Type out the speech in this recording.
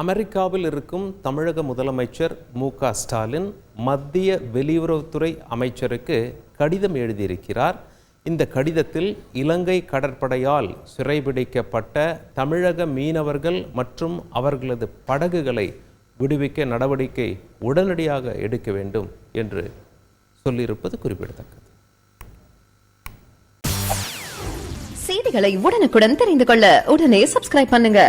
அமெரிக்காவில் இருக்கும் தமிழக முதலமைச்சர் மு.க. ஸ்டாலின் மத்திய வெளியுறவுத்துறை அமைச்சருக்கு கடிதம் எழுதியிருக்கிறார். இந்த கடிதத்தில் இலங்கை கடற்படையால் சிறைபிடிக்கப்பட்ட தமிழக மீனவர்கள் மற்றும் அவர்களது படகுகளை விடுவிக்க நடவடிக்கை உடனடியாக எடுக்க வேண்டும் என்று சொல்லியிருப்பது குறிப்பிடத்தக்கது. செய்திகளை உடனுக்குடன் தெரிந்து கொள்ள உடனே சப்ஸ்கிரைப் பண்ணுங்க.